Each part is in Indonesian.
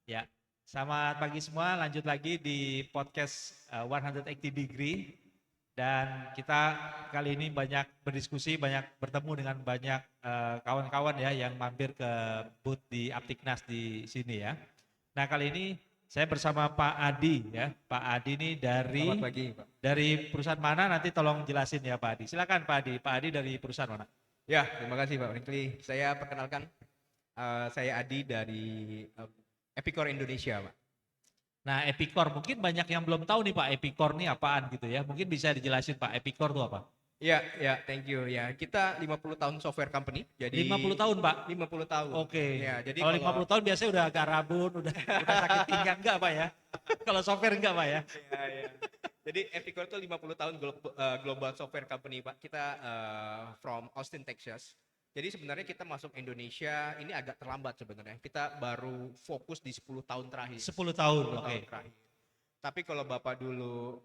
Ya, selamat pagi semua. Lanjut lagi di podcast 180 Degree. Dan kita kali ini banyak berdiskusi, banyak bertemu dengan banyak kawan-kawan ya yang mampir ke booth di Aptiknas di sini ya. Nah kali ini saya bersama Pak Adi ya. Pak Adi ini Selamat pagi, Pak. dari perusahaan mana nanti tolong jelasin ya Pak Adi. Silakan Pak Adi. Pak Adi dari perusahaan mana? Ya, terima kasih Pak Brinkley. Saya perkenalkan, saya Adi dari Epicor Indonesia, Pak. Nah, Epicor mungkin banyak yang belum tahu nih Pak, Epicor nih apaan gitu ya. Mungkin bisa dijelasin Pak, Epicor itu apa? Ya, ya, thank you. Ya, kita 50 tahun software company, 50 jadi tahun Pak? 50 tahun. Oke. Ya, jadi Kalau kalau 50 tahun biasanya udah agak rabun, udah sakit pinggang enggak Pak ya? Kalau software enggak Pak ya? ya, ya. Jadi Epicor itu 50 tahun global software company, Pak. Kita from Austin, Texas. Jadi sebenarnya kita masuk Indonesia ini agak terlambat sebenarnya. Kita baru fokus di 10 tahun terakhir. 10 tahun, 10 oke. tahun terakhir. Tapi kalau Bapak dulu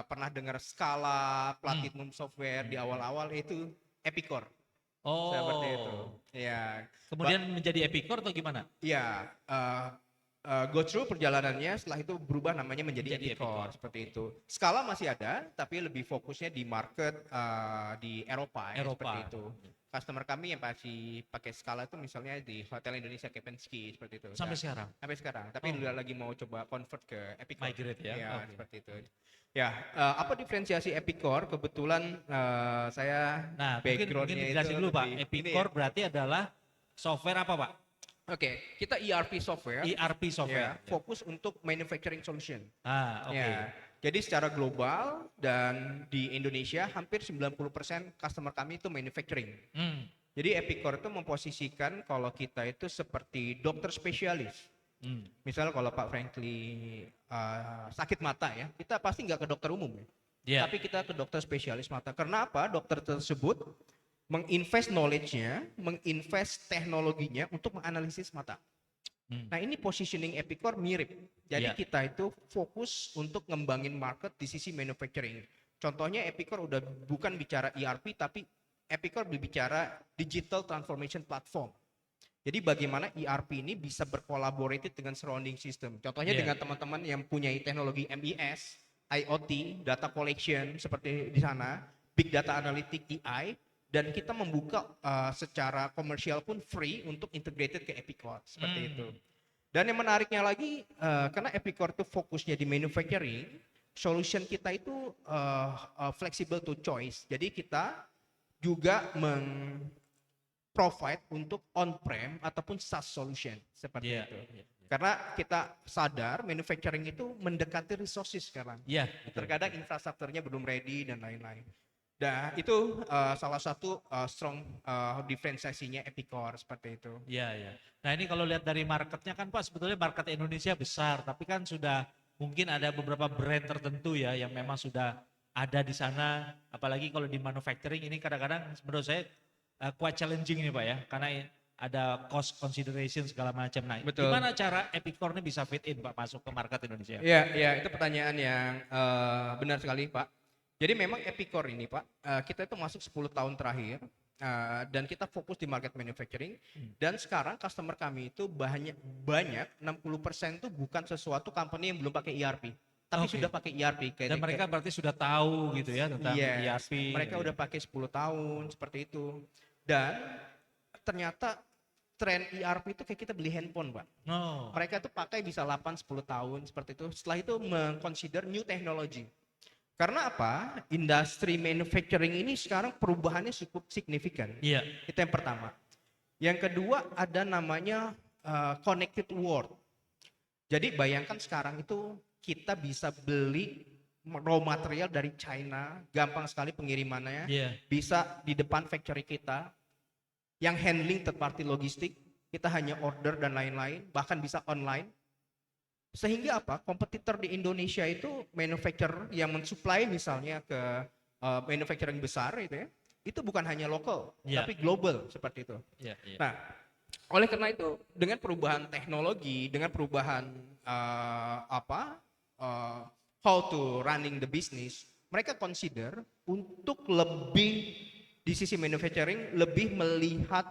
pernah dengar Scala, Platinum Software di awal-awal itu Epicor. Seperti itu. Oh. Ya. Kemudian menjadi Epicor atau gimana? Ya, go through perjalanannya setelah itu berubah namanya menjadi Menjadi Epicor Epicor. seperti itu. Skala masih ada, tapi lebih fokusnya di market di Eropa ya, seperti Eropa. itu. Customer kami yang masih pakai Skala itu misalnya di Hotel Indonesia Kempinski seperti itu. Sampai sekarang? Sampai sekarang. Tapi Oh. udah lagi mau coba convert ke Epicor. Migrate ya? Ya, Oke. seperti itu. Ya, apa diferensiasi Epicor? Kebetulan saya Nah, mungkin backgroundnya itu dijelasin dulu Pak. lebih ini ya. Epicor berarti adalah software apa Pak? Oke, kita ERP software. ERP software. Ya, fokus untuk manufacturing solution. Ah, oke. Ya, jadi secara global dan di Indonesia hampir 90% customer kami itu manufacturing. Hmm. Jadi Epicor itu memposisikan kalau kita itu seperti dokter spesialis. Hmm. Misal kalau Pak Frankly sakit mata ya, kita pasti nggak ke dokter umum ya. Yeah. Tapi kita ke dokter spesialis mata. Karena apa? Dokter tersebut menginvest knowledge-nya, menginvest teknologinya untuk menganalisis mata. Nah ini positioning Epicor mirip. Jadi kita itu fokus untuk ngembangin market di sisi manufacturing. Contohnya Epicor udah bukan bicara ERP, tapi Epicor berbicara digital transformation platform. Jadi bagaimana ERP ini bisa berkolaborasi dengan surrounding system. Contohnya dengan teman-teman yang punya teknologi MES, IoT, data collection seperti di sana, big data analytic AI, dan kita membuka secara komersial pun free untuk integrated ke Epicor seperti itu. Dan yang menariknya lagi karena Epicor itu fokusnya di manufacturing, solution kita itu flexible to choice. Jadi kita juga provide untuk on-prem ataupun SaaS solution seperti itu. Karena kita sadar manufacturing itu mendekati resources sekarang. Terkadang infrastrukturnya belum ready dan lain-lain. Nah itu salah satu strong diferensiasinya Epicor seperti itu. Iya. Nah ini kalau lihat dari marketnya kan Pak, sebetulnya market Indonesia besar, tapi kan sudah mungkin ada beberapa brand tertentu ya yang memang sudah ada di sana. Apalagi kalau di manufacturing ini kadang-kadang menurut saya quite challenging ini Pak ya, karena ada cost consideration segala macam. Nah, Betul. gimana cara Epicor ini bisa fit in Pak masuk ke market Indonesia? Iya, itu pertanyaan yang benar sekali Pak. Jadi memang Epicor ini Pak, kita itu masuk 10 tahun terakhir dan kita fokus di market manufacturing dan sekarang customer kami itu banyak 60% itu bukan sesuatu company yang belum pakai ERP, tapi sudah pakai ERP. Dan mereka berarti sudah tahu gitu ya tentang ERP. Mereka udah pakai 10 tahun seperti itu. Dan ternyata tren ERP itu kayak kita beli handphone Pak. Mereka tuh pakai bisa 8-10 tahun seperti itu. Setelah itu meng-consider new technology. Karena apa? Industri manufacturing ini sekarang perubahannya cukup signifikan. Iya. Itu yang pertama. Yang kedua ada namanya connected world. Jadi bayangkan sekarang itu kita bisa beli raw material dari China, gampang sekali pengirimannya, bisa di depan factory kita, yang handling third party logistik, kita hanya order dan lain-lain, bahkan bisa online. Sehingga apa? Kompetitor di Indonesia itu manufacturer yang mensuplai misalnya ke manufacturing besar itu bukan hanya lokal, tapi global seperti itu. Nah, oleh karena itu dengan perubahan teknologi, dengan perubahan how to running the business, mereka consider untuk lebih di sisi manufacturing lebih melihat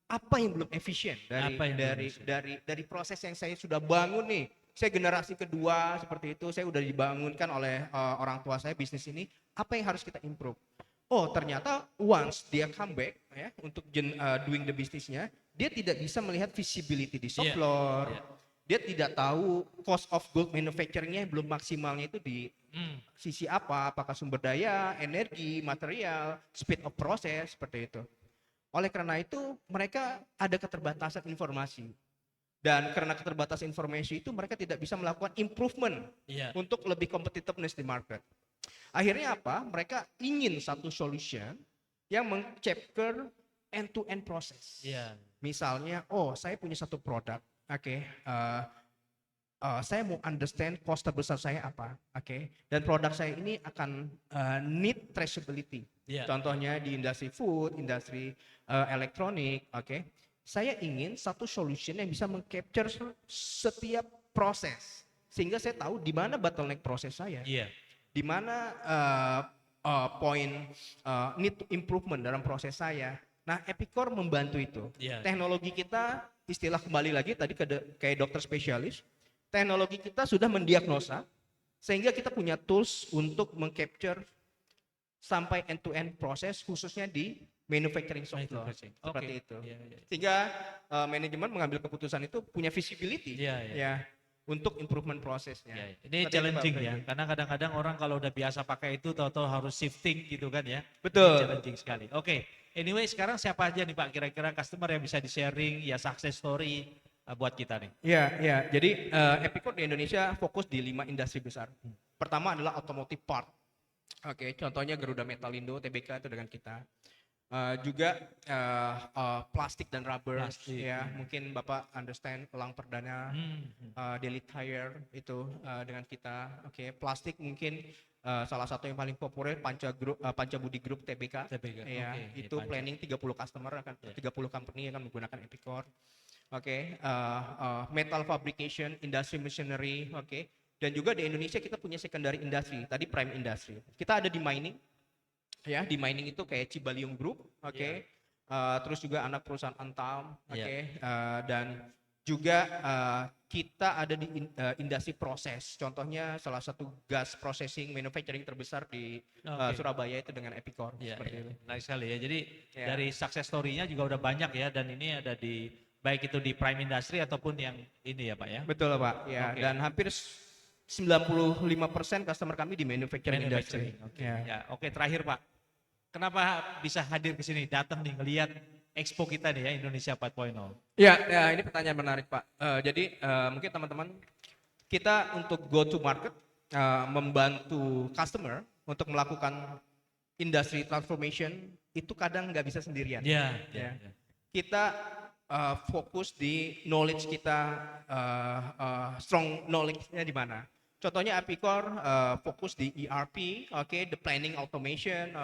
apa yang belum efisien dari proses yang saya sudah bangun nih. Saya generasi kedua seperti itu, saya udah dibangunkan oleh orang tua saya bisnis ini. Apa yang harus kita improve? Oh, ternyata once dia comeback ya untuk doing the bisnisnya, dia tidak bisa melihat visibility di shop floor. Dia tidak tahu cost of good manufacturingnya yang belum maksimalnya itu di sisi apa, apakah sumber daya, energi, material, speed of process, seperti itu. Oleh karena itu, mereka ada keterbatasan informasi. Dan karena keterbatasan informasi itu, mereka tidak bisa melakukan improvement untuk lebih competitiveness di market. Akhirnya apa? Mereka ingin satu solution yang meng-capture end-to-end process. Misalnya, oh saya punya satu produk, saya mau understand cost terbesar saya apa, dan produk saya ini akan need traceability. Contohnya di industri food, industri elektronik, saya ingin satu solution yang bisa meng-capture setiap proses, sehingga saya tahu di mana bottleneck proses saya, di mana poin need improvement dalam proses saya. Nah, Epicor membantu itu. Teknologi kita, istilah kembali lagi tadi kayak dokter spesialis, teknologi kita sudah mendiagnosa, sehingga kita punya tools untuk meng-capture sampai end-to-end proses, khususnya di manufacturing software. Seperti itu. Sehingga manajemen mengambil keputusan itu punya visibility untuk improvement prosesnya. Ini challenging ya, karena kadang-kadang orang kalau udah biasa pakai itu tahu-tahu harus shifting gitu kan ya. Betul. Ini challenging sekali. Anyway, sekarang siapa aja nih Pak kira-kira customer yang bisa di-sharing ya success story buat kita nih? Jadi Epicor di Indonesia fokus di 5 industri besar. Pertama adalah automotive part. Contohnya Garuda Metalindo, TBK itu dengan kita. Juga plastik dan rubber, mungkin Bapak understand elang perdana, Daily Tire itu dengan kita. Plastik mungkin salah satu yang paling populer Pancabudi Group TBK. Itu planning 30 customer akan 30 company akan menggunakan Epicor. Metal fabrication, industry machinery, dan juga di Indonesia kita punya secondary industry, tadi prime industry. Kita ada di mining. Di mining itu kayak Cibalium Group, terus juga anak perusahaan Antam, dan juga kita ada di industri proses. Contohnya salah satu gas processing manufacturing terbesar di Surabaya itu dengan Epicor. Seperti itu. Menarik sekali ya. Jadi dari success story-nya juga udah banyak ya, dan ini ada di baik itu di prime industry ataupun yang ini ya Pak ya. Betul Pak. Dan hampir 95% customer kami di manufacturing industry. Terakhir Pak. Kenapa bisa hadir ke sini, datang nih ngelihat expo kita nih ya Indonesia 4.0? Ini pertanyaan menarik Pak. Jadi mungkin teman-teman kita untuk go to market membantu customer untuk melakukan industry transformation itu kadang nggak bisa sendirian. Kita fokus di knowledge kita, strong knowledge-nya di mana. Contohnya Epicor fokus di ERP, the planning automation,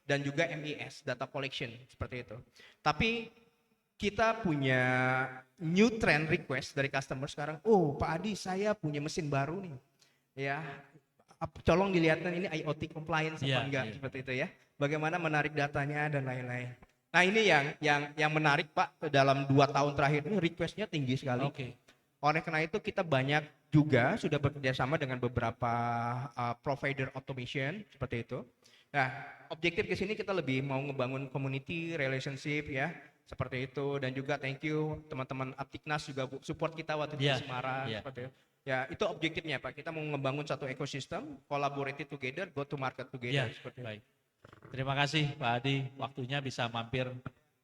dan juga MES, data collection, seperti itu. Tapi kita punya new trend request dari customer sekarang. Oh, Pak Adi, saya punya mesin baru nih. Tolong dilihatkan ini IoT compliance apa enggak, seperti itu ya. Bagaimana menarik datanya dan lain-lain. Nah, ini yang menarik Pak, dalam 2 tahun terakhir ini requestnya tinggi sekali. Oleh karena itu kita banyak juga sudah bekerjasama dengan beberapa provider automation seperti itu. Nah, objektif ke sini kita lebih mau ngebangun community relationship ya, seperti itu. Dan juga thank you teman-teman Aptiknas juga support kita waktu di Semarang seperti itu. Itu objektifnya Pak. Kita mau ngebangun satu ekosistem, collaborate together, go to market together seperti itu. Terima kasih Pak Adi, waktunya bisa mampir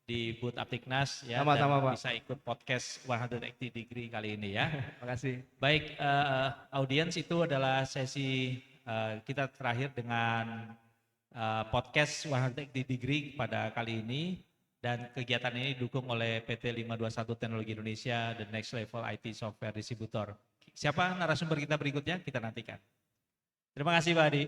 di booth Aptiknas ya, sama-sama, dan Pak. bisa ikut podcast 180 Degree kali ini ya. Terima kasih. Baik, audiens, itu adalah sesi kita terakhir dengan podcast 180 Degree pada kali ini, dan kegiatan ini didukung oleh PT 521 Teknologi Indonesia dan Next Level IT Software Distributor. Siapa narasumber kita berikutnya? Kita nantikan. Terima kasih Pak Adi.